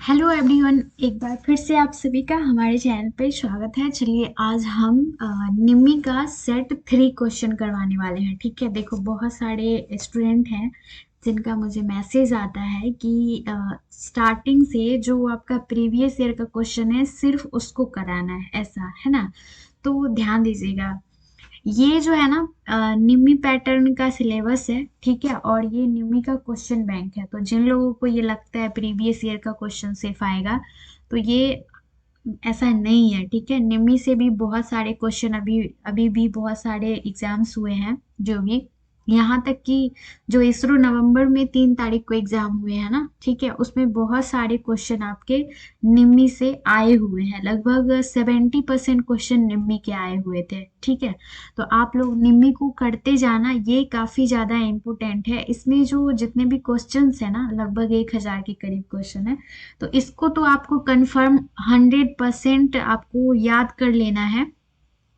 Hello everyone, एक बार फिर से आप सभी का हमारे चैनल पे स्वागत है। चलिए आज हम निम्मी का सेट 3 क्वेश्चन करवाने वाले हैं। ठीक है, देखो बहुत सारे स्टूडेंट हैं जिनका मुझे मैसेज आता है कि स्टार्टिंग से जो आपका प्रीवियस ईयर का क्वेश्चन है सिर्फ उसको कराना है, ऐसा है ना। तो ध्यान दीजिएगा, ये जो है ना निम्मी पैटर्न का सिलेबस है। ठीक है, और ये निम्मी का क्वेश्चन बैंक है। तो जिन लोगों को ये लगता है प्रीवियस ईयर का क्वेश्चन सिर्फ आएगा, तो ये ऐसा नहीं है। ठीक है, निम्मी से भी बहुत सारे क्वेश्चन अभी अभी भी बहुत सारे एग्जाम्स हुए हैं, जो भी यहाँ तक कि जो इसरो नवंबर में 3 तारीख को एग्जाम हुए हैं ना, ठीक है, उसमें बहुत सारे क्वेश्चन आपके निम्मी से आए हुए हैं। लगभग 70% क्वेश्चन निम्मी के आए हुए थे। ठीक है, तो आप लोग निम्मी को करते जाना, ये काफी ज्यादा इम्पोर्टेंट है। इसमें जो जितने भी क्वेश्चंस है ना, लगभग 1000 के करीब क्वेश्चन है। तो इसको तो आपको कंफर्म 100% आपको याद कर लेना है।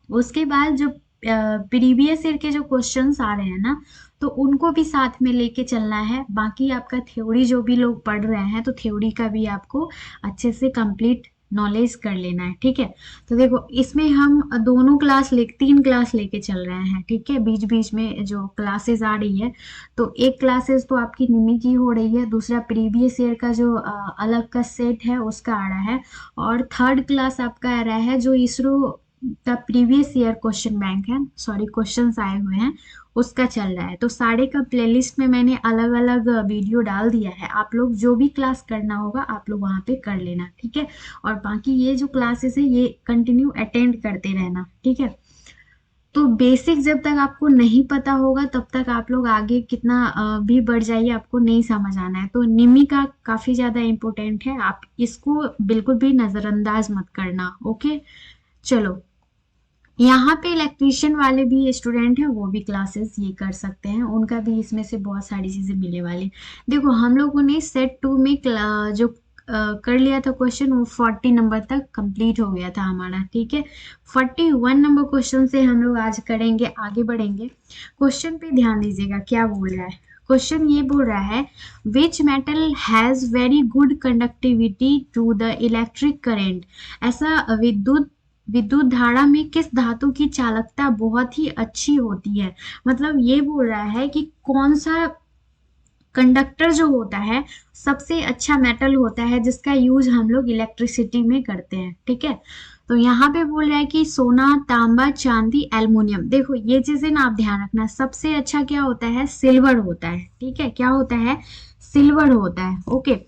उसके बाद जो प्रीवियस ईयर के जो क्वेश्चंस आ रहे हैं ना, तो उनको भी साथ में लेके चलना है। बाकी आपका थ्योरी जो भी लोग पढ़ रहे हैं, तो थ्योरी का भी आपको अच्छे से कंप्लीट नॉलेज कर लेना है। ठीक है, तो देखो इसमें हम दोनों क्लास ले 3 क्लास लेके चल रहे हैं। ठीक है, बीच बीच में जो क्लासेस आ रही है, तो एक क्लासेस तो आपकी निमी की हो रही है, दूसरा प्रीवियस ईयर का जो अलग का सेट है उसका आ रहा है, और थर्ड क्लास आपका आ रहा है जो इसरो का प्रीवियस ईयर क्वेश्चन बैंक है, सॉरी क्वेश्चंस आए हुए हैं, उसका चल रहा है। तो सारे का प्लेलिस्ट में मैंने अलग अलग वीडियो डाल दिया है। आप लोग जो भी क्लास करना होगा आप लोग वहां पे कर लेना। ठीक है, और बाकी ये जो क्लासेस है ये कंटिन्यू अटेंड करते रहना। ठीक है, तो बेसिक जब तक आपको नहीं पता होगा तब तक आप लोग आगे कितना भी बढ़ जाइए, आपको नहीं समझ आना है। तो निमी का काफी ज्यादा इम्पोर्टेंट है, आप इसको बिल्कुल भी नजरअंदाज मत करना। ओके, चलो यहाँ पे इलेक्ट्रीशियन वाले भी स्टूडेंट हैं, वो भी क्लासेस ये कर सकते हैं, उनका भी इसमें से बहुत सारी चीजें मिलने वाली। देखो हम लोगों ने सेट 2 में जो कर लिया था क्वेश्चन, वो 40 नंबर तक कंप्लीट हो गया था हमारा। ठीक है, 41 नंबर क्वेश्चन से हम लोग आज करेंगे, आगे बढ़ेंगे। क्वेश्चन पे ध्यान दीजिएगा क्या बोल रहा है। क्वेश्चन ये बोल रहा है, which metal has very good conductivity to the electric current. ऐसा विद्युत धारा में किस धातु की चालकता बहुत ही अच्छी होती है। मतलब ये बोल रहा है कि कौन सा कंडक्टर जो होता है सबसे अच्छा मेटल होता है जिसका यूज हम लोग इलेक्ट्रिसिटी में करते हैं। ठीक है, तो यहाँ पे बोल रहा है कि सोना, तांबा, चांदी, एल्युमिनियम। देखो ये चीजें ना आप ध्यान रखना, सबसे अच्छा क्या होता है, सिल्वर होता है। ठीक है, क्या होता है, सिल्वर होता है। ओके,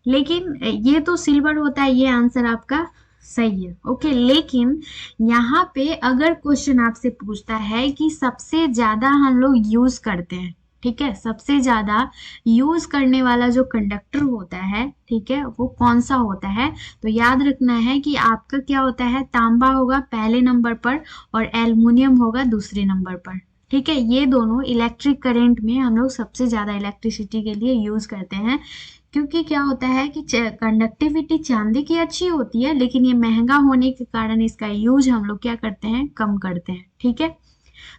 लेकिन ये तो सिल्वर होता है, ये आंसर आपका सही है। ओके, लेकिन यहाँ पे अगर क्वेश्चन आपसे पूछता है कि सबसे ज्यादा हम लोग यूज करते हैं, ठीक है, सबसे ज्यादा यूज करने वाला जो कंडक्टर होता है, ठीक है, वो कौन सा होता है, तो याद रखना है कि आपका क्या होता है, तांबा होगा पहले नंबर पर और एल्युमिनियम होगा दूसरे नंबर पर। ठीक है, ये दोनों इलेक्ट्रिक करंट में हम लोग सबसे ज्यादा इलेक्ट्रिसिटी के लिए यूज करते हैं। क्योंकि क्या होता है कि कंडक्टिविटी चांदी की अच्छी होती है, लेकिन ये महंगा होने के कारण इसका यूज हम लोग क्या करते हैं, कम करते हैं। ठीक है,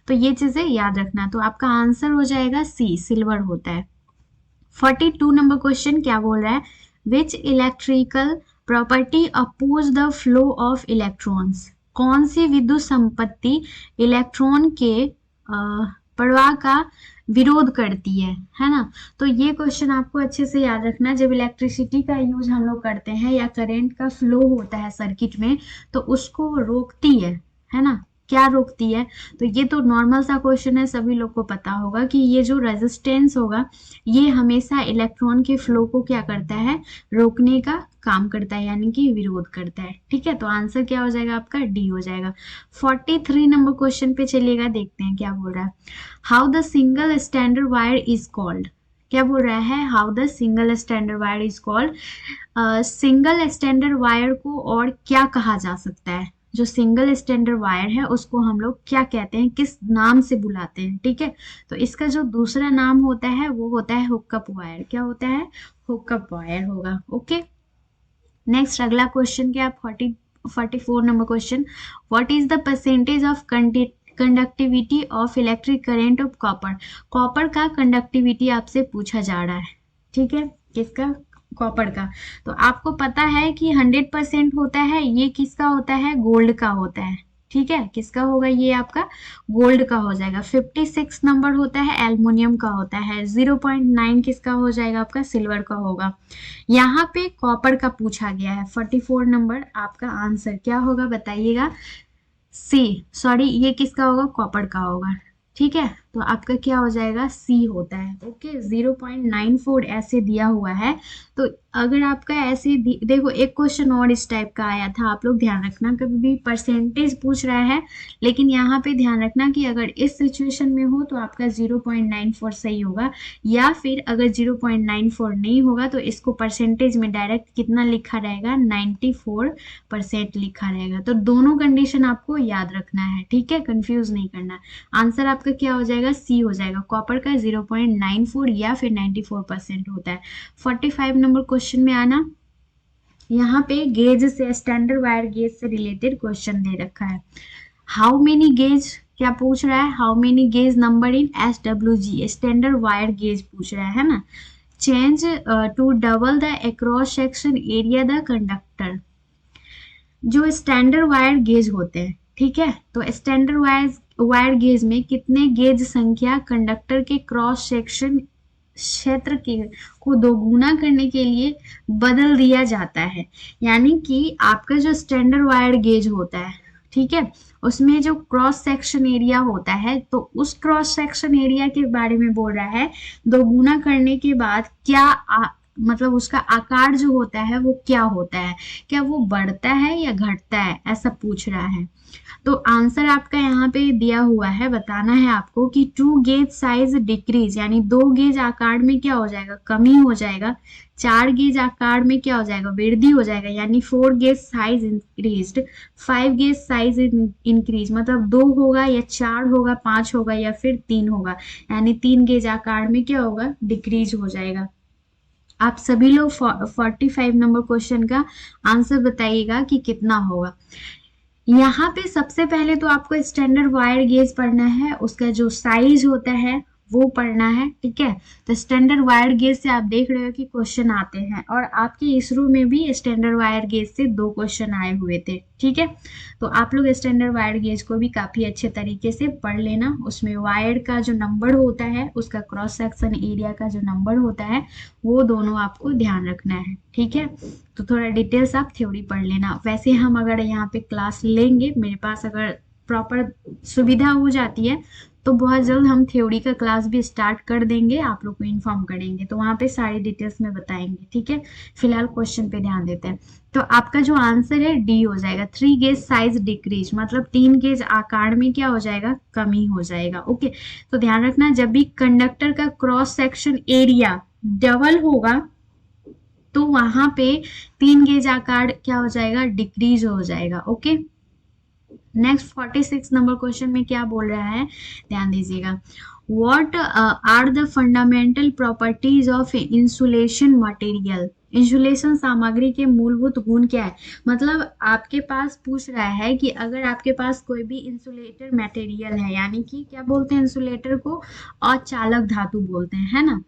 तो ये चीजें याद रखना। तो आपका आंसर हो जाएगा सी, सिल्वर होता है। 42 नंबर क्वेश्चन क्या बोल रहा है, which electrical property oppose the flow of electrons. कौन सी विद्युत संपत्ति इलेक्ट्रॉन के प्रवाह का विरोध करती है ना। तो ये क्वेश्चन आपको अच्छे से याद रखना। जब इलेक्ट्रिसिटी का यूज हम लोग करते हैं या करंट का फ्लो होता है सर्किट में, तो उसको रोकती है ना, क्या रोकती है। तो ये तो नॉर्मल सा क्वेश्चन है, सभी लोग को पता होगा कि ये जो रेजिस्टेंस होगा ये हमेशा इलेक्ट्रॉन के फ्लो को क्या करता है, रोकने का काम करता है, यानी कि विरोध करता है। ठीक है, तो आंसर क्या हो जाएगा आपका, डी हो जाएगा। 43 नंबर क्वेश्चन पे चलिएगा, देखते हैं क्या बोल रहा है। How the single standard wire is called. क्या बोल रहा है, how the single standard wire is called. Single standard wire को और क्या कहा जा सकता है, जो सिंगल स्टैंडर्ड वायर है उसको हम लोग क्या कहते हैं, किस नाम से बुलाते हैं। ठीक है, तो इसका जो दूसरा नाम होता है वो होता है हुकअप वायर। क्या होता है, हुकअप वायर होगा। ओके, नेक्स्ट अगला क्वेश्चन क्या, 44 number question, what is the percentage of conductivity of electric current of copper. Copper का कंडक्टिविटी आपसे पूछा जा रहा है। ठीक है, किसका, कॉपर का। तो आपको पता है कि 100% होता है, ये किसका होता है, गोल्ड का होता है। ठीक है, किसका होगा, ये आपका गोल्ड का हो जाएगा। 56 नंबर होता है एल्युमिनियम का होता है। 0.9 किसका हो जाएगा, आपका सिल्वर का होगा। यहाँ पे कॉपर का पूछा गया है। 44 नंबर आपका आंसर क्या होगा बताइएगा। सी, सॉरी ये किसका होगा, कॉपर का होगा। ठीक है, तो आपका क्या हो जाएगा, सी होता है। ओके, 0.94 ऐसे दिया हुआ है। तो अगर आपका ऐसे देखो, एक क्वेश्चन और इस टाइप का आया था, आप लोग ध्यान रखना, कभी भी परसेंटेज पूछ रहा है, लेकिन यहाँ पे ध्यान रखना कि अगर इस सिचुएशन में हो तो आपका 0.94 सही होगा, या फिर अगर 0.94 नहीं होगा तो इसको परसेंटेज में डायरेक्ट कितना लिखा रहेगा, 94% लिखा रहेगा। तो दोनों कंडीशन आपको याद रखना है, ठीक है, कंफ्यूज नहीं करना। आंसर आपका क्या हो जाएगा, सी हो जाएगा। कॉपर का 0.94 या फिर 94% होता है। 45 नंबर क्वेश्चन में आना, यहाँ पे गेज से, स्टैंडर्ड वायर गेज से रिलेटेड क्वेश्चन दे रखा है। हाउ मेनी गेज, क्या पूछ रहा है, how many gauge number in SWG, standard wire gauge पूछ रहा है ना। Change to double the across section area the conductor. जो स्टैंडर्ड वायर गेज होते हैं, ठीक है, तो स्टैंडर्ड वायर गेज में कितने गेज संख्या कंडक्टर के क्रॉस सेक्शन क्षेत्र के को दोगुना करने के लिए बदल दिया जाता है। यानी कि आपका जो स्टैंडर्ड वायर गेज होता है, ठीक है, उसमें जो क्रॉस सेक्शन एरिया होता है, तो उस क्रॉस सेक्शन एरिया के बारे में बोल रहा है, दोगुना करने के बाद क्या मतलब उसका आकार जो होता है वो क्या होता है, क्या वो बढ़ता है या घटता है, ऐसा पूछ रहा है। तो आंसर आपका यहाँ पे दिया हुआ है, बताना है आपको कि 2 गेज साइज डिक्रीज, यानी 2 गेज आकार में क्या हो जाएगा, कमी हो जाएगा। 4 गेज आकार में क्या हो जाएगा, वृद्धि हो जाएगा, यानी 4 gauge size increased. 5 gauge size increase, मतलब 2 होगा या 4 होगा, 5 होगा या फिर 3 होगा, यानी 3 गेज आकार में क्या होगा, डिक्रीज हो जाएगा। आप सभी लोग 45 नंबर क्वेश्चन का आंसर बताइएगा कि कितना होगा। यहाँ पे सबसे पहले तो आपको स्टैंडर्ड वायर गेज पढ़ना है, उसका जो साइज होता है वो पढ़ना है, ठीक है। तो स्टैंडर्ड वायर गेज से आप देख रहे हो कि क्वेश्चन आते हैं, और आपके इसरो में भी स्टैंडर्ड वायर गेज से 2 क्वेश्चन आए हुए थे, ठीक है। तो आप लोग स्टैंडर्ड वायर गेज को भी काफी अच्छे तरीके से पढ़ लेना। उसमें वायर का जो नंबर होता है, उसका क्रॉस सेक्शन एरिया का जो नंबर होता है, वो दोनों आपको ध्यान रखना है, ठीक है। तो थोड़ा डिटेल्स आप थ्योरी पढ़ लेना। वैसे हम अगर यहाँ पे क्लास लेंगे, मेरे पास अगर प्रॉपर सुविधा हो जाती है तो बहुत जल्द हम थ्योरी का क्लास भी स्टार्ट कर देंगे, आप लोग को इन्फॉर्म करेंगे, तो वहाँ पे सारी डिटेल्स में बताएंगे, ठीक है। फिलहाल क्वेश्चन पे ध्यान देते हैं। तो आपका जो आंसर है डी हो जाएगा। 3 गेज साइज डिक्रीज, मतलब 3 गेज आकार में क्या हो जाएगा, कमी हो जाएगा। ओके, तो ध्यान रखना, जब भी कंडक्टर का क्रॉस सेक्शन एरिया डबल होगा तो वहां पे 3 गेज आकार क्या हो जाएगा, डिक्रीज हो जाएगा। ओके, नेक्स्ट 46 नंबर क्वेश्चन में क्या बोल रहा है, ध्यान दीजिएगा। What are the fundamental properties of insulation material? Insulation सामग्री के मूलभूत गुण क्या है, मतलब आपके पास पूछ रहा है कि अगर आपके पास कोई भी इंसुलेटर मटेरियल है, यानी कि क्या बोलते हैं इंसुलेटर को, अचालक धातु बोलते हैं, है ना।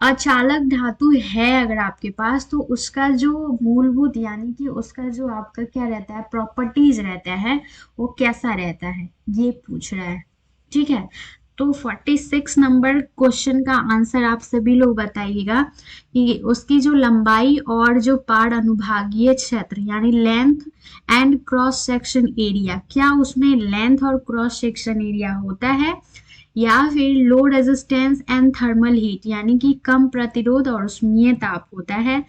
अचालक धातु है अगर आपके पास, तो उसका जो मूलभूत, यानी कि उसका जो आपका क्या रहता है, प्रॉपर्टीज रहता है, वो कैसा रहता है, ये पूछ रहा है, ठीक है। तो 46 नंबर क्वेश्चन का आंसर आप सभी लोग बताइएगा कि उसकी जो लंबाई और जो पार अनुभागीय क्षेत्र, यानी length and cross section area, क्या उसमें लेंथ और क्रॉस सेक्शन एरिया होता है, या फिर low resistance and thermal heat, यानी कि कम प्रतिरोध और उष्मीय ताप होता है।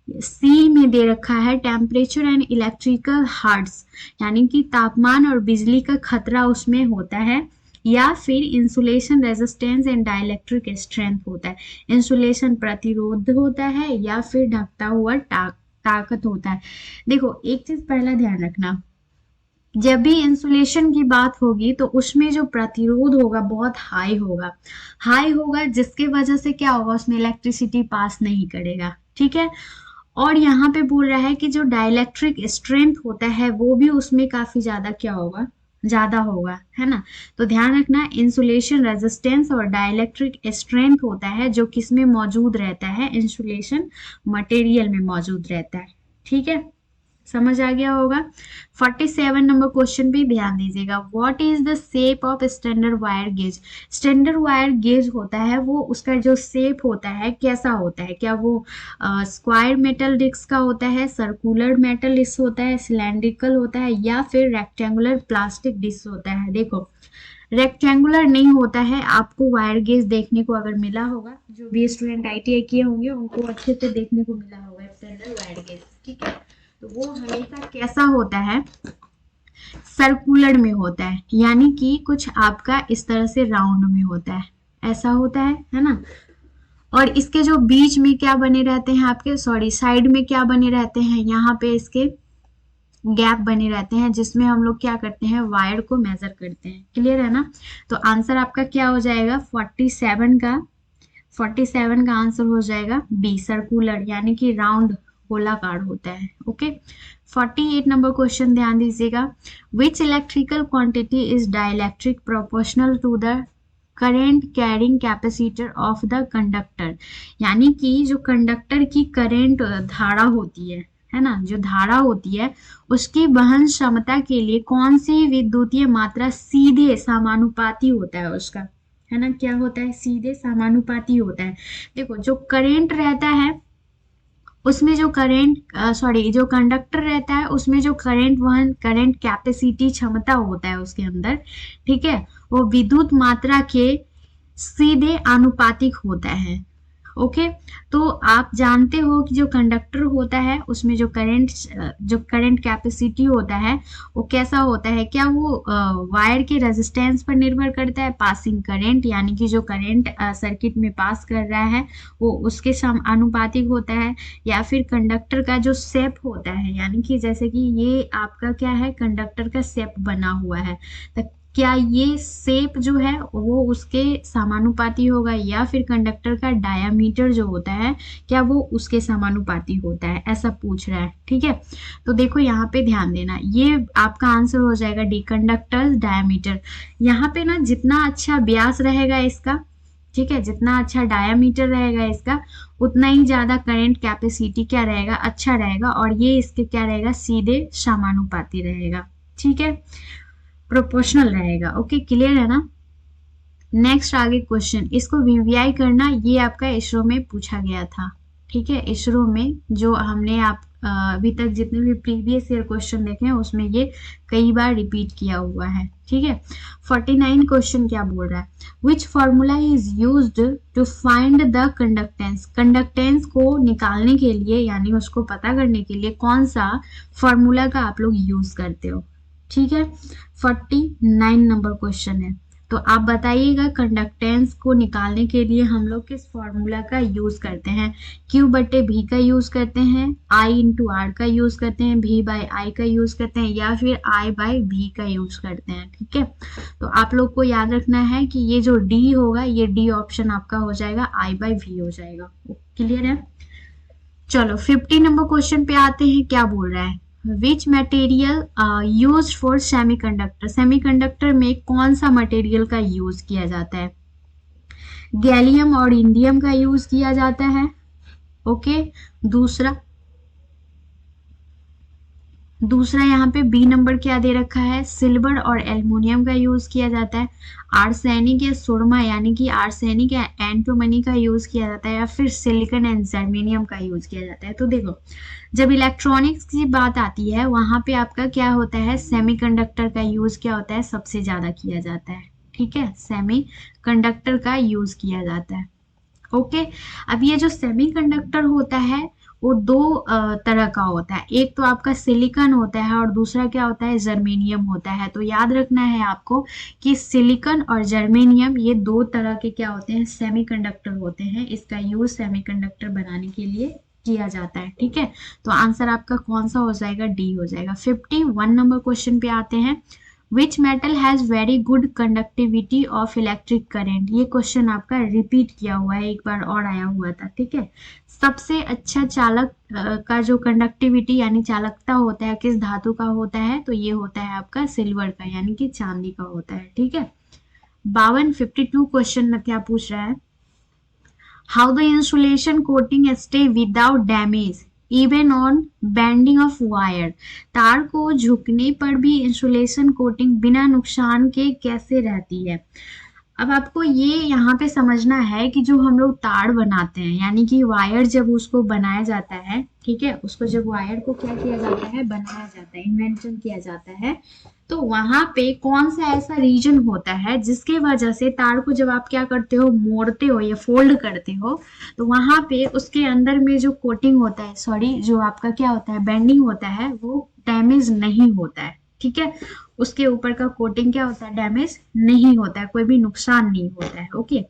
सी में दे रखा है टेम्परेचर एंड इलेक्ट्रिकल हार्ट्स, यानी कि तापमान और बिजली का खतरा उसमें होता है, या फिर insulation resistance and dielectric strength होता है, इंसुलेशन प्रतिरोध होता है या फिर ढकता हुआ ताकत होता है। देखो एक चीज पहला ध्यान रखना, जब भी इंसुलेशन की बात होगी तो उसमें जो प्रतिरोध होगा बहुत हाई होगा, जिसके वजह से क्या होगा, उसमें इलेक्ट्रिसिटी पास नहीं करेगा, ठीक है। और यहाँ पे बोल रहा है कि जो डाइलेक्ट्रिक स्ट्रेंथ होता है वो भी उसमें काफी ज्यादा क्या होगा, ज्यादा होगा, है ना। तो ध्यान रखना, इंसुलेशन रेजिस्टेंस और डाइलेक्ट्रिक स्ट्रेंथ होता है जो किस में मौजूद रहता है, इंसुलेशन मटेरियल में मौजूद रहता है। ठीक है, समझ आ गया होगा। 47 नंबर क्वेश्चन भी ध्यान दीजिएगा। What is the shape of standard wire gauge. Standard wire gauge होता है, वो उसका जो शेप होता है कैसा होता है, क्या वो स्क्वायर मेटल डिस्क का होता है, सर्कुलर मेटल डिस्क होता है, सिलेंड्रिकल होता है, या फिर रेक्टेंगुलर प्लास्टिक डिस्क होता है। देखो, रेक्टेंगुलर नहीं होता है। आपको वायर गेज देखने को अगर मिला होगा, जो भी स्टूडेंट आईटीआई किए होंगे उनको अच्छे से देखने को मिला होगा स्टैंडर्ड वायर गेज, ठीक है। तो वो हमेशा कैसा होता है, सर्कुलर में होता है, यानी कि कुछ आपका इस तरह से राउंड में होता है, ऐसा होता है ना। और इसके जो बीच में क्या बने रहते हैं आपके, सॉरी साइड में क्या बने रहते हैं, यहाँ पे इसके गैप बने रहते हैं, जिसमें हम लोग क्या करते हैं, वायर को मेजर करते हैं। क्लियर है ना। तो आंसर आपका क्या हो जाएगा, 47 का आंसर हो जाएगा बी, सर्कुलर, यानी कि राउंड, गोलाकार होता है। ओके, 48 नंबर क्वेश्चन ध्यान दीजिएगा। Which electrical quantity is dielectric proportional to the current carrying capacitor of the conductor. यानी कि जो कंडक्टर की करेंट धारा होती है ना, जो धारा होती है उसकी वहन क्षमता के लिए कौन सी विद्युतीय मात्रा सीधे समानुपाती होता है उसका, है ना। क्या होता है, सीधे समानुपाती होता है। देखो, जो करेंट रहता है उसमें जो जो कंडक्टर रहता है उसमें जो करंट कैपेसिटी क्षमता होता है उसके अंदर, ठीक है, वो विद्युत मात्रा के सीधे आनुपातिक होता है। ओके, तो आप जानते हो कि जो कंडक्टर होता है उसमें जो करंट कैपेसिटी होता है वो कैसा होता है, क्या वो वायर के रेजिस्टेंस पर निर्भर करता है, पासिंग करंट, यानी कि जो करंट सर्किट में पास कर रहा है वो उसके आनुपातिक होता है, या फिर कंडक्टर का जो शेप होता है, यानी कि जैसे कि ये आपका क्या है, कंडक्टर का शेप बना हुआ है, तो क्या ये शेप जो है वो उसके समानुपाती होगा, या फिर कंडक्टर का डायामीटर जो होता है क्या वो उसके समानुपाती होता है, ऐसा पूछ रहा है। ठीक है, तो देखो यहाँ पे ध्यान देना, ये आपका आंसर हो जाएगा डी, कंडक्टर डायामीटर। यहाँ पे ना जितना अच्छा व्यास रहेगा इसका, ठीक है, जितना अच्छा डायामीटर रहेगा इसका, उतना ही ज्यादा करंट कैपेसिटी क्या रहेगा, अच्छा रहेगा, और ये इसके क्या रहेगा, सीधे समानुपाती रहेगा। ठीक है, प्रोपोर्शनल रहेगा। ओके, क्लियर है ना। नेक्स्ट आगे क्वेश्चन, इसको वीवीआई करना, ये आपका इसरो में पूछा गया था। ठीक है, इसरो में जो हमने अभी तक जितने भी प्रीवियस ईयर क्वेश्चन देखे हैं उसमें ये कई बार रिपीट किया हुआ है। ठीक है, 49 क्वेश्चन क्या बोल रहा है, which formula is used to find the conductance. Conductance को निकालने के लिए, यानी उसको पता करने के लिए कौन सा फॉर्मूला का आप लोग यूज करते हो। ठीक है, 49 नंबर क्वेश्चन है। तो आप बताइएगा, कंडक्टेंस को निकालने के लिए हम लोग किस फॉर्मूला का यूज करते हैं, Q/V का यूज करते हैं, I/R का यूज करते हैं, V/I का यूज करते हैं, या फिर I/V का यूज करते हैं। ठीक है, तो आप लोग को याद रखना है कि ये जो D होगा, ये D ऑप्शन आपका हो जाएगा, I/V हो जाएगा। क्लियर है। चलो 50 नंबर क्वेश्चन पे आते हैं, क्या बोल रहा है, which material use for semiconductor. Semiconductor में कौन सा मटेरियल का यूज किया जाता है, गैलियम और इंडियम का यूज किया जाता है। ओके, दूसरा यहाँ पे बी नंबर क्या दे रखा है, सिल्वर और एल्युमिनियम का यूज किया जाता है। आर्सेनिक या सुरमा, यानी कि आर्सेनिक या एंटीमनी का यूज किया जाता है, या फिर सिलिकॉन एंड जर्मेनियम का यूज किया जाता है। तो देखो, जब इलेक्ट्रॉनिक्स की बात आती है वहां पे आपका क्या होता है, सेमीकंडक्टर का यूज क्या होता है, सबसे ज्यादा किया जाता है। ठीक है, सेमीकंडक्टर का यूज किया जाता है। ओके, अब ये जो सेमीकंडक्टर होता है वो दो तरह का होता है, एक तो आपका सिलिकॉन होता है और दूसरा क्या होता है, जर्मेनियम होता है। तो याद रखना है आपको कि सिलिकॉन और जर्मेनियम ये दो तरह के क्या होते हैं, सेमीकंडक्टर होते हैं। इसका यूज सेमीकंडक्टर बनाने के लिए किया जाता है। ठीक है, तो आंसर आपका कौन सा हो जाएगा, डी हो जाएगा। 51 नंबर क्वेश्चन पे आते हैं, विच metal has very good conductivity of electric current. ये क्वेश्चन आपका रिपीट किया हुआ है, एक बार और आया हुआ था, ठीक है। सबसे अच्छा चालक का जो कंडक्टिविटी यानी चालकता होता है किस धातु का होता है, तो ये होता है आपका सिल्वर का यानी कि चांदी का होता है, ठीक है। 52 क्वेश्चन में क्या पूछ रहा है, how the insulation coating stay without damage even on bending of wire. तार को झुकने पर भी इंसुलेशन कोटिंग बिना नुकसान के कैसे रहती है। अब आपको ये यहाँ पे समझना है कि जो हम लोग तार बनाते हैं यानी कि वायर जब उसको बनाया जाता है, ठीक है, उसको जब वायर को क्या किया जाता है, बनाया जाता है, इन्वेंशन किया जाता है, तो वहां पे कौन सा ऐसा रीजन होता है जिसके वजह से तार को जब आप क्या करते हो, मोड़ते हो या फोल्ड करते हो, तो वहां पे उसके अंदर में जो कोटिंग होता है, सॉरी जो आपका क्या होता है, बेंडिंग होता है, वो डैमेज नहीं होता है, ठीक है। उसके ऊपर का कोटिंग क्या होता है, डैमेज नहीं होता है, कोई भी नुकसान नहीं होता है, ओके।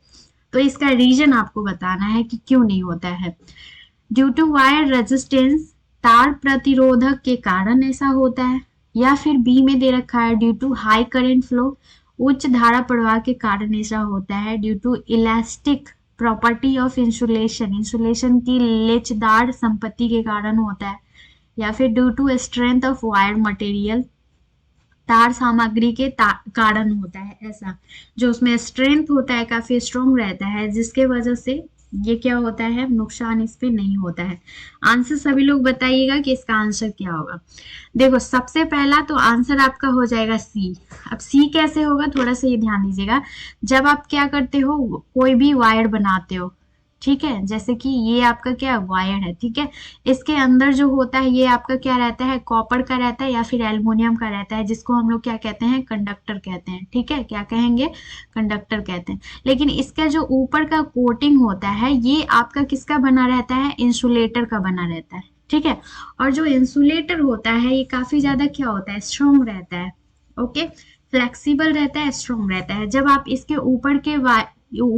तो इसका रीजन आपको बताना है कि क्यों नहीं होता है। ड्यू टू वायर रेजिस्टेंस, तार प्रतिरोधक के कारण ऐसा होता है, या फिर बी में दे रखा है due to high current flow, उच्च धारा प्रवाह के कारण ऐसा होता है, due to elastic property of insulation, insulation की लेचदार संपत्ति के कारण होता है, या फिर due to strength of wire material, तार सामग्री के कारण होता है। ऐसा जो उसमें स्ट्रेंथ होता है काफी स्ट्रॉन्ग रहता है, जिसके वजह से ये क्या होता है, नुकसान इस पे नहीं होता है। आंसर सभी लोग बताइएगा कि इसका आंसर क्या होगा। देखो सबसे पहला तो आंसर आपका हो जाएगा सी। अब सी कैसे होगा, थोड़ा सा ये ध्यान दीजिएगा। जब आप क्या करते हो, कोई भी वायर बनाते हो, ठीक है, जैसे कि ये आपका क्या वायर है, ठीक है, इसके अंदर जो होता है ये आपका क्या रहता है, कॉपर का रहता है या फिर एल्युमिनियम का रहता है, जिसको हम लोग क्या कहते हैं, कंडक्टर कहते हैं, ठीक है, क्या कहेंगे, कंडक्टर कहते हैं। लेकिन इसका जो ऊपर का कोटिंग होता है ये आपका किसका बना रहता है, इंसुलेटर का बना रहता है, ठीक है। और जो इंसुलेटर होता है ये काफी ज्यादा क्या होता है, स्ट्रॉन्ग रहता है, ओके, फ्लेक्सिबल रहता है, स्ट्रॉन्ग रहता है। जब आप इसके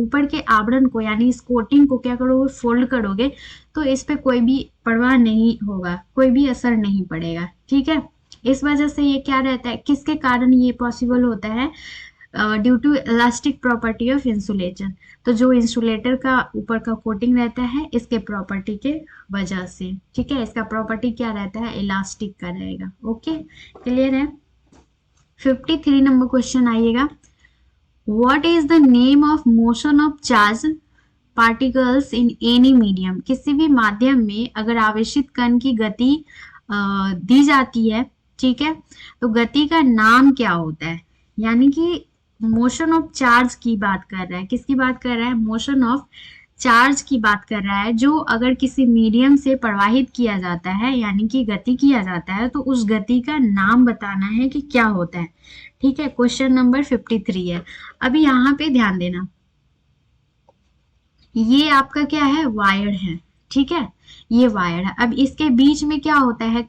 ऊपर के आवरण को यानी इस कोटिंग को क्या करोगे, फोल्ड करोगे, तो इस पे कोई भी प्रभाव नहीं होगा, कोई भी असर नहीं पड़ेगा, ठीक है। इस वजह से ये क्या रहता है, किसके कारण ये पॉसिबल होता है, due to elastic property of insulation. तो जो इंसुलेटर का ऊपर का कोटिंग रहता है इसके प्रॉपर्टी के वजह से, ठीक है, इसका प्रॉपर्टी क्या रहता है, इलास्टिक का रहेगा, ओके, क्लियर है। 53 नंबर क्वेश्चन आइएगा, What is the name of motion of charged particles in any medium? किसी भी माध्यम में अगर आवेशित कण की गति दी जाती है, ठीक है, तो गति का नाम क्या होता है। यानी कि मोशन ऑफ चार्ज की बात कर रहा है, किसकी बात कर रहा है, मोशन ऑफ चार्ज की बात कर रहा है, जो अगर किसी मीडियम से प्रवाहित किया जाता है यानी कि गति किया जाता है, तो उस गति का नाम बताना है कि क्या होता है, ठीक है। क्वेश्चन नंबर 53 है। अभी यहाँ पे ध्यान देना, ये आपका क्या है, वायर है, ठीक है, ये वायर है। अब इसके बीच में क्या होता है,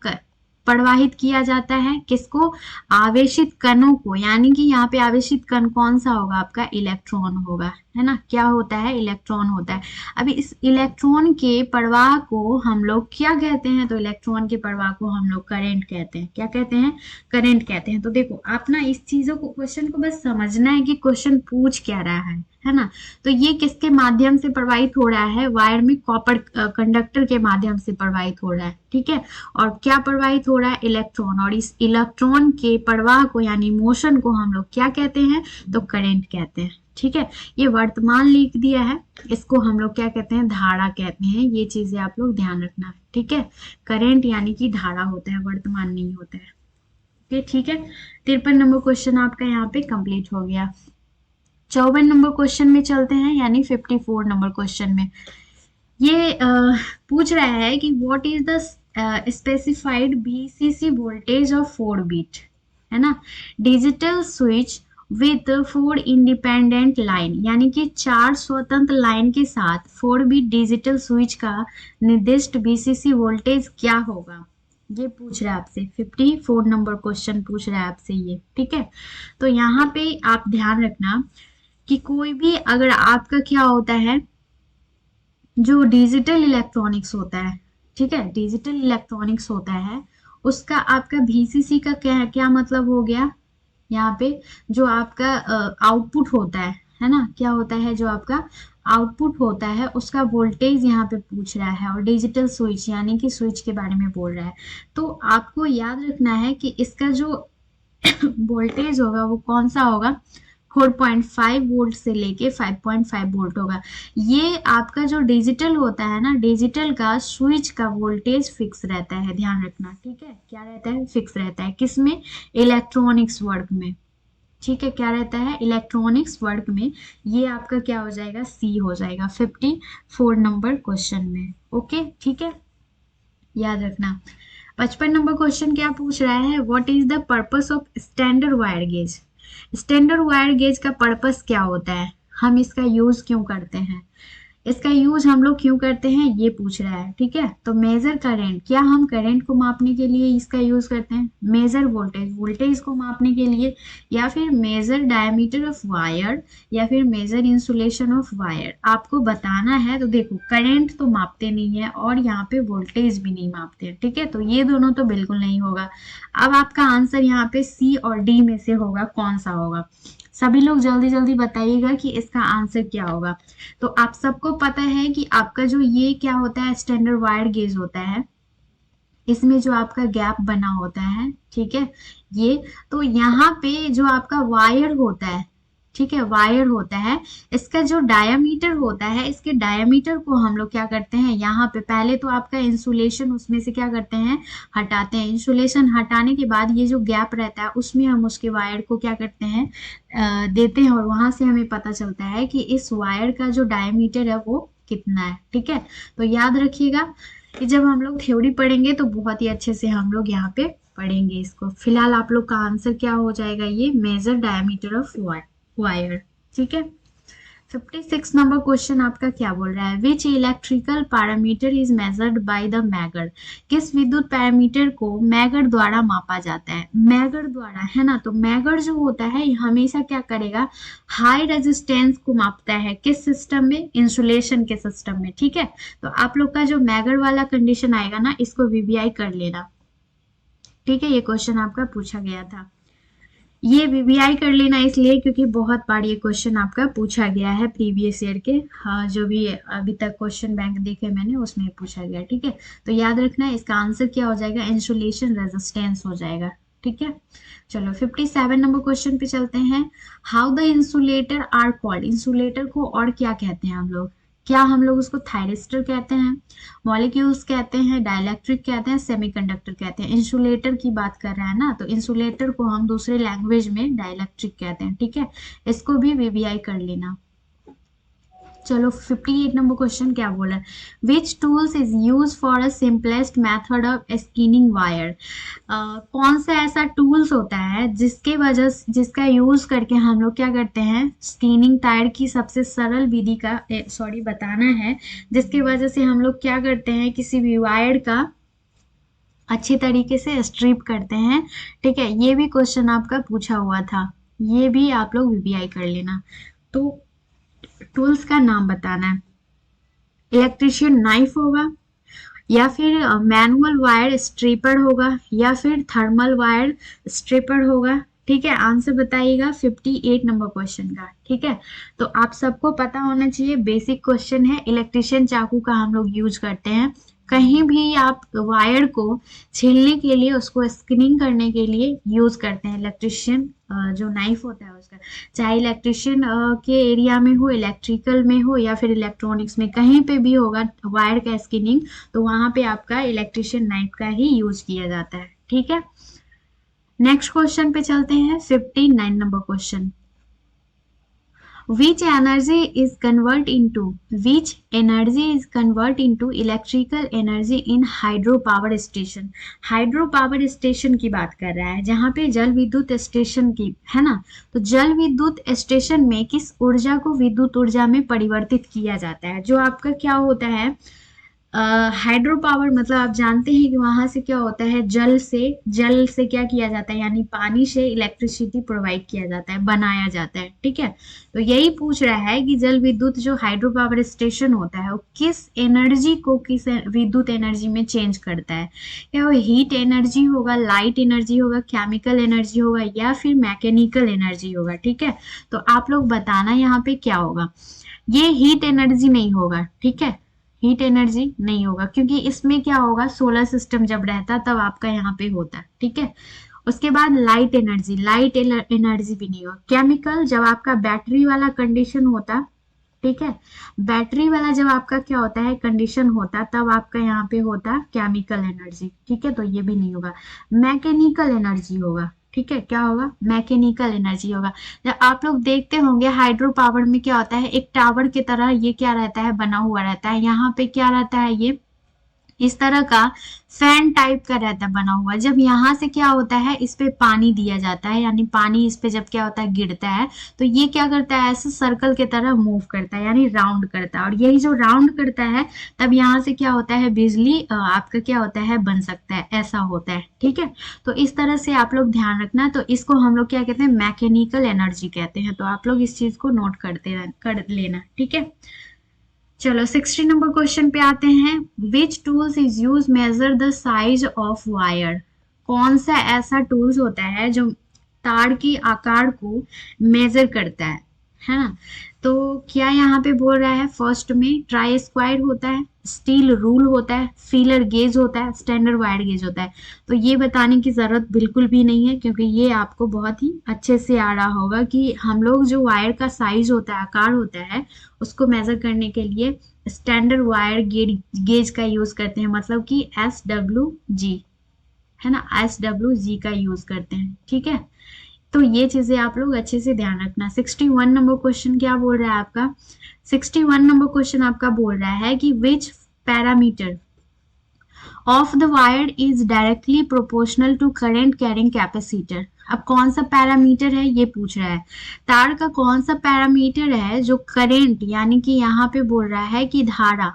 प्रवाहित किया जाता है किसको, आवेशित कणों को, यानी कि यहाँ पे आवेशित कण कौन सा होगा, आपका इलेक्ट्रॉन होगा, है ना, क्या होता है, इलेक्ट्रॉन होता है। अभी इस इलेक्ट्रॉन के प्रवाह को हम लोग क्या कहते हैं, तो इलेक्ट्रॉन के प्रवाह को हम लोग करंट कहते हैं, क्या कहते हैं, करंट कहते हैं। तो देखो आप ना इस चीजों को, क्वेश्चन को बस समझना है कि क्वेश्चन पूछ क्या रहा है ना। तो ये किसके माध्यम से प्रवाहित हो रहा है, वायर में कॉपर कंडक्टर के माध्यम से प्रवाहित हो रहा है, ठीक है। और क्या प्रवाहित हो रहा है, इलेक्ट्रॉन, और इस इलेक्ट्रॉन के प्रवाह को यानी मोशन को हम लोग क्या कहते हैं, तो करंट कहते हैं, ठीक है। ये वर्तमान लिख दिया है, इसको हम लोग क्या कहते हैं, धारा कहते हैं। ये चीजें आप लोग ध्यान रखना, ठीक है। करंट यानी कि धारा होता है, वर्तमान नहीं होता है, ठीक है। 53 नंबर क्वेश्चन आपका यहाँ पे कंप्लीट हो गया। 54 नंबर क्वेश्चन में चलते हैं, यानी 54 नंबर क्वेश्चन में ये पूछ रहा है कि what is the specified BCC voltage of 4 bit, है ना, digital switch with 4 independent line, यानी कि 4 स्वतंत्र लाइन के साथ 4 बिट डिजिटल स्विच का निर्दिष्ट बीसीसी वोल्टेज क्या होगा, ये पूछ रहा है आपसे। 54 नंबर क्वेश्चन पूछ रहा है आपसे ये, ठीक है। तो यहाँ पे आप ध्यान रखना कि कोई भी अगर आपका क्या होता है, जो डिजिटल इलेक्ट्रॉनिक्स होता है, ठीक है, डिजिटल इलेक्ट्रॉनिक्स होता है, उसका आपका VCC का क्या क्या मतलब हो गया, यहाँ पे जो आपका आउटपुट होता है ना, क्या होता है जो आपका आउटपुट होता है उसका वोल्टेज यहाँ पे पूछ रहा है, और डिजिटल स्विच यानी कि स्विच के बारे में बोल रहा है। तो आपको याद रखना है कि इसका जो वोल्टेज होगा वो कौन सा होगा, 4.5 वोल्ट से लेके 5.5 वोल्ट होगा। ये आपका जो डिजिटल होता है ना, डिजिटल का स्विच का वोल्टेज फिक्स रहता है, ध्यान रखना, ठीक है। क्या रहता है, फिक्स रहता है, किसमें, इलेक्ट्रॉनिक्स वर्क में, ठीक है। क्या रहता है, इलेक्ट्रॉनिक्स वर्क में। ये आपका क्या हो जाएगा, सी हो जाएगा 54 नंबर क्वेश्चन में। ओके, ठीक है, याद रखना। 55 नंबर क्वेश्चन क्या पूछ रहा है, what is the purpose of standard wire gauge. Standard wire gauge का पर्पस क्या होता है, हम इसका यूज क्यों करते हैं, इसका यूज हम लोग क्यों करते हैं, ये पूछ रहा है, ठीक है। तो मेजर करंट, क्या हम करंट को मापने के लिए इसका यूज करते हैं, मेजर वोल्टेज, वोल्टेज को मापने के लिए, या फिर मेजर डायमीटर ऑफ वायर, या फिर मेजर इंसुलेशन ऑफ वायर, आपको बताना है। तो देखो, करंट तो मापते नहीं है और यहाँ पे वोल्टेज भी नहीं मापते हैं, ठीक है। तो ये दोनों तो बिल्कुल नहीं होगा। अब आपका आंसर यहाँ पे सी और डी में से होगा, कौन सा होगा, सभी लोग जल्दी जल्दी बताइएगा कि इसका आंसर क्या होगा। तो आप सबको पता है कि आपका जो ये क्या होता है, स्टैंडर्ड वायर गेज होता है, इसमें जो आपका गैप बना होता है, ठीक है, ये, तो यहाँ पे जो आपका वायर होता है, ठीक है, वायर होता है, इसका जो डायामीटर होता है, इसके डायामीटर को हम लोग क्या करते हैं, यहाँ पे पहले तो आपका इंसुलेशन उसमें से क्या करते हैं, हटाते हैं। इंसुलेशन हटाने के बाद ये जो गैप रहता है उसमें हम उसके वायर को क्या करते हैं, देते हैं, और वहां से हमें पता चलता है कि इस वायर का जो डायमीटर है वो कितना है, ठीक है। तो याद रखिएगा कि जब हम लोग थ्योरी पढ़ेंगे तो बहुत ही अच्छे से हम लोग यहाँ पे पढ़ेंगे इसको। फिलहाल आप लोग का आंसर क्या हो जाएगा, ये मेजर डायमीटर ऑफ वायर, ठीक है। 56 नंबर क्वेश्चन आपका क्या बोल रहा है, which electrical parameter is measured by the megger. किस विद्युत पैरामीटर को मैगर द्वारा मापा जाता है, मैगर द्वारा, है ना। तो मैगर जो होता है हमेशा क्या करेगा, हाई रेजिस्टेंस को मापता है, किस सिस्टम में, इंसुलेशन के सिस्टम में, ठीक है। तो आप लोग का जो मैगर वाला कंडीशन आएगा ना, इसको वीवीआई कर लेना, ठीक है। ये क्वेश्चन आपका पूछा गया था, ये वीवीआई कर लेना इसलिए क्योंकि बहुत बार ये क्वेश्चन आपका पूछा गया है प्रीवियस ईयर के, हाँ, जो भी अभी तक क्वेश्चन बैंक देखे मैंने उसमें पूछा गया, ठीक है। तो याद रखना है इसका आंसर क्या हो जाएगा, इंसुलेशन रेजिस्टेंस हो जाएगा, ठीक है। चलो 57 नंबर क्वेश्चन पे चलते हैं, how the insulator are called. Insulator को और क्या कहते हैं हम लोग, क्या हम लोग उसको थायरिस्टर कहते हैं, मॉलिक्यूल्स कहते हैं, डाइलेक्ट्रिक कहते हैं, सेमीकंडक्टर कहते हैं। इंसुलेटर की बात कर रहा है ना, तो इंसुलेटर को हम दूसरे लैंग्वेज में डाइलेक्ट्रिक कहते हैं, ठीक है। इसको भी वीवीआई कर लेना। चलो 58 नंबर क्वेश्चन क्या बोला, which tools is use for a simplest method of skinning wire. कौन सा ऐसा टूल्स होता है जिसके वजह से, जिसका यूज करके हम लोग क्या करते हैं, स्किनिंग टायर की सबसे सरल विधि का सॉरी बताना है, जिसके वजह से हम लोग क्या करते हैं, किसी भी वायर का अच्छे तरीके से स्ट्रिप करते हैं, ठीक है। ये भी क्वेश्चन आपका पूछा हुआ था, ये भी आप लोग वीवीआई कर लेना। तो टूल्स का नाम बताना है, इलेक्ट्रिशियन नाइफ होगा, या फिर मैनुअल वायर स्ट्रिपर होगा, या फिर थर्मल वायर स्ट्रिपर होगा, ठीक है। आंसर बताइएगा 58 नंबर क्वेश्चन का, ठीक है। तो आप सबको पता होना चाहिए, बेसिक क्वेश्चन है, इलेक्ट्रिशियन चाकू का हम लोग यूज करते हैं। कहीं भी आप वायर को छीलने के लिए, उसको स्किनिंग करने के लिए यूज करते हैं इलेक्ट्रिशियन, जो नाइफ होता है उसका, चाहे इलेक्ट्रिशियन के एरिया में हो, इलेक्ट्रिकल में हो, या फिर इलेक्ट्रॉनिक्स में, कहीं पे भी होगा वायर का स्किनिंग, तो वहां पे आपका इलेक्ट्रिशियन नाइफ का ही यूज किया जाता है, ठीक है। नेक्स्ट क्वेश्चन पे चलते हैं, 59 number question, which energy is convert into which energy is convert into electrical energy in hydro power station। Hydro power station की बात कर रहा है, जहां पे जल विद्युत स्टेशन की, है ना। तो जल विद्युत स्टेशन में किस ऊर्जा को विद्युत ऊर्जा में परिवर्तित किया जाता है, जो आपका क्या होता है, हाइड्रो पावर मतलब आप जानते हैं कि वहां से क्या होता है, जल से क्या किया जाता है, यानी पानी से इलेक्ट्रिसिटी प्रोवाइड किया जाता है, बनाया जाता है, ठीक है। तो यही पूछ रहा है कि जल विद्युत जो हाइड्रो पावर स्टेशन होता है वो किस एनर्जी को किस विद्युत एनर्जी में चेंज करता है। क्या वो हीट एनर्जी होगा, लाइट एनर्जी होगा, केमिकल एनर्जी होगा, या फिर मैकेनिकल एनर्जी होगा, ठीक है। तो आप लोग बताना यहाँ पे क्या होगा। ये हीट एनर्जी नहीं होगा, ठीक है, हीट एनर्जी नहीं होगा, क्योंकि इसमें क्या होगा, सोलर सिस्टम जब रहता तब आपका यहाँ पे होता है, ठीक है। उसके बाद लाइट एनर्जी भी नहीं होगा। केमिकल जब आपका बैटरी वाला कंडीशन होता, ठीक है, बैटरी वाला जब आपका क्या होता है कंडीशन होता, तब आपका यहाँ पे होता केमिकल एनर्जी, ठीक है, तो ये भी नहीं होगा। मैकेनिकल एनर्जी होगा, ठीक है, क्या होगा, मैकेनिकल एनर्जी होगा। जब आप लोग देखते होंगे हाइड्रो पावर में क्या होता है, एक टावर की तरह ये क्या रहता है, बना हुआ रहता है, यहाँ पे क्या रहता है, ये इस तरह का फैन टाइप का रहता है बना हुआ। जब यहाँ से क्या होता है, इस पे पानी दिया जाता है, यानी पानी इस पे जब क्या होता है गिरता है, तो ये क्या करता है, ऐसे सर्कल की तरह मूव करता है, यानी राउंड करता है। और यही जो राउंड करता है, तब यहाँ से क्या होता है, बिजली आपका क्या होता है, बन सकता है, ऐसा होता है, ठीक है। तो इस तरह से आप लोग ध्यान रखना। तो इसको हम लोग क्या कहते हैं, मैकेनिकल एनर्जी कहते हैं। तो आप लोग इस चीज को नोट कर लेना, ठीक है। चलो 60 नंबर क्वेश्चन पे आते हैं। Which tools is use measure the size of wire. कौन सा ऐसा टूल्स होता है जो तार की आकार को मेजर करता है ना। तो क्या यहाँ पे बोल रहा है, फर्स्ट में ट्राई स्क्वायर होता है, स्टील रूल होता है, फीलर गेज होता है, स्टैंडर्ड वायर गेज होता है। तो ये बताने की जरूरत बिल्कुल भी नहीं है, क्योंकि ये आपको बहुत ही अच्छे से आ रहा होगा कि हम लोग जो वायर का साइज होता है, आकार होता है, उसको मेजर करने के लिए स्टैंडर्ड वायर गेज का यूज करते हैं, मतलब कि SWG, है ना, SWG का यूज करते हैं, ठीक है। तो ये चीजें आप लोग अच्छे से ध्यान रखना। 61 नंबर क्वेश्चन क्या बोल रहा है आपका, 61 नंबर क्वेश्चन आपका बोल रहा है कि which parameter of the wire is directly proportional to current carrying capacitor. अब कौन सा पैरामीटर है ये पूछ रहा है, तार का कौन सा पैरामीटर है जो करंट, यानी कि यहाँ पे बोल रहा है कि धारा,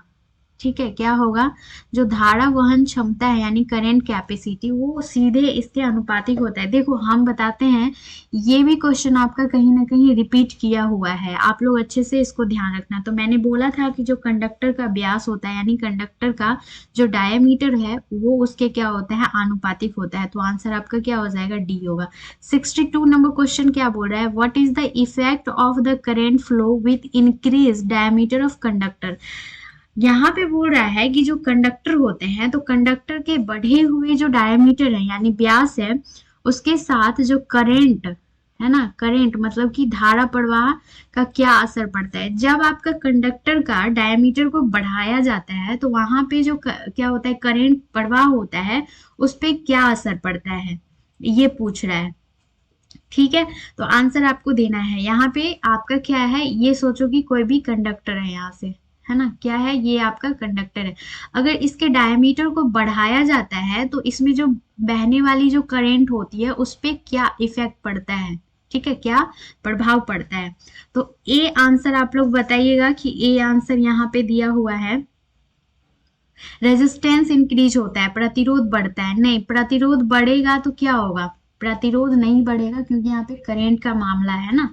ठीक है, क्या होगा, जो धारा वहन क्षमता है, यानी करंट कैपेसिटी, वो सीधे इसके अनुपातिक होता है। देखो हम बताते हैं, ये भी क्वेश्चन आपका कहीं ना कहीं रिपीट किया हुआ है, आप लोग अच्छे से इसको ध्यान रखना। तो मैंने बोला था कि जो कंडक्टर का व्यास होता है, यानी कंडक्टर का जो डायमीटर है, वो उसके क्या होता है, आनुपातिक होता है। तो आंसर आपका क्या हो जाएगा, डी होगा। 62 नंबर क्वेश्चन क्या बोल रहा है, what is the effect of the current flow with increase diameter of conductor. यहाँ पे बोल रहा है कि जो कंडक्टर होते हैं, तो कंडक्टर के बढ़े हुए जो डायमीटर है, यानी व्यास है, उसके साथ जो करंट है ना, करंट मतलब कि धारा प्रवाह का क्या असर पड़ता है। जब आपका कंडक्टर का डायमीटर को बढ़ाया जाता है, तो वहां पे जो क्या होता है, करंट प्रवाह होता है, उस पे क्या असर पड़ता है, ये पूछ रहा है, ठीक है। तो आंसर आपको देना है। यहाँ पे आपका क्या है, ये सोचो कि कोई भी कंडक्टर है यहाँ से, है ना, क्या है, ये आपका कंडक्टर है। अगर इसके डायमीटर को बढ़ाया जाता है, तो इसमें जो बहने वाली जो करंट होती है, उस पे क्या इफेक्ट पड़ता है, ठीक है, क्या प्रभाव पड़ता है। तो ए आंसर आप लोग बताइएगा कि ए आंसर यहाँ पे दिया हुआ है। रेजिस्टेंस इंक्रीज होता है, प्रतिरोध बढ़ता है, नहीं, प्रतिरोध बढ़ेगा तो क्या होगा, प्रतिरोध नहीं बढ़ेगा, क्योंकि यहाँ पे करंट का मामला है ना,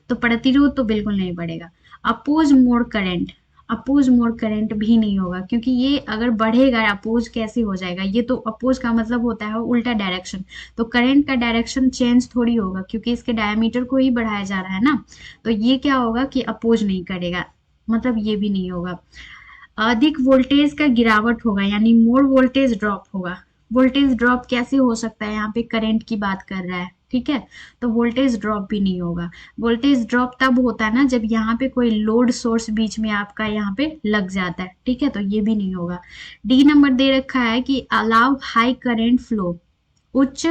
तो प्रतिरोध तो बिल्कुल नहीं बढ़ेगा। Oppose mode current, oppose mode current भी नहीं होगा, क्योंकि ये अगर बढ़ेगा, अपोज कैसे हो जाएगा, ये तो अपोज का मतलब होता है उल्टा डायरेक्शन, तो करंट का डायरेक्शन चेंज थोड़ी होगा, क्योंकि इसके डायमीटर को ही बढ़ाया जा रहा है ना। तो ये क्या होगा कि अपोज नहीं करेगा, मतलब ये भी नहीं होगा। अधिक वोल्टेज का गिरावट होगा, यानी मोर वोल्टेज ड्रॉप होगा। वोल्टेज ड्रॉप कैसे हो सकता है, यहाँ पे करंट की बात कर रहा है, ठीक है, तो वोल्टेज ड्रॉप भी नहीं होगा। वोल्टेज ड्रॉप तब होता है ना, जब यहाँ पे कोई लोड सोर्स बीच में आपका यहाँ पे लग जाता है, ठीक है, तो ये भी नहीं होगा। डी नंबर दे रखा है कि अलाउ हाई करंट फ्लो, उच्च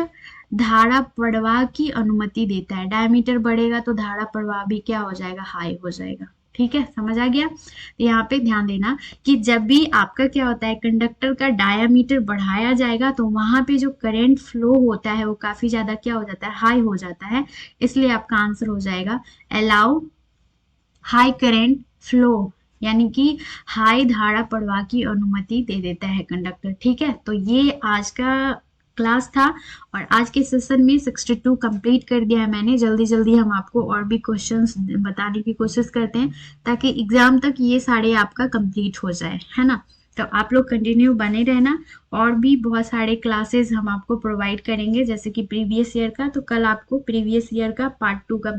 धारा प्रवाह की अनुमति देता है। डायमीटर बढ़ेगा तो धारा प्रवाह भी क्या हो जाएगा, हाई हो जाएगा, ठीक है, समझ आ गया। तो यहाँ पे ध्यान देना कि जब भी आपका क्या होता है, कंडक्टर का डायामीटर बढ़ाया जाएगा, तो वहां पे जो करंट फ्लो होता है, वो काफी ज्यादा क्या हो जाता है, हाई हो जाता है। इसलिए आपका आंसर हो जाएगा अलाउ हाई करंट फ्लो, यानी कि हाई धारा प्रवाह की अनुमति दे देता है कंडक्टर। ठीक है, तो ये आज का क्लास था और आज के सेशन में 62 कंप्लीट कर दिया है मैंने। जल्दी जल्दी हम आपको और भी क्वेश्चंस बताने की कोशिश करते हैं ताकि एग्जाम तक ये सारे आपका कंप्लीट हो जाए, है ना। तो आप लोग कंटिन्यू बने रहना, और भी बहुत सारे क्लासेस हम आपको प्रोवाइड करेंगे जैसे कि प्रीवियस ईयर का। तो कल आपको प्रीवियस ईयर का पार्ट 2 का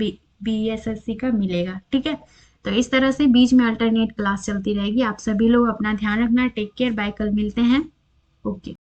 BSSC का मिलेगा। ठीक है, तो इस तरह से बीच में अल्टरनेट क्लास चलती रहेगी। आप सभी लोग अपना ध्यान रखना। टेक केयर, बाय, कल मिलते हैं। ओके।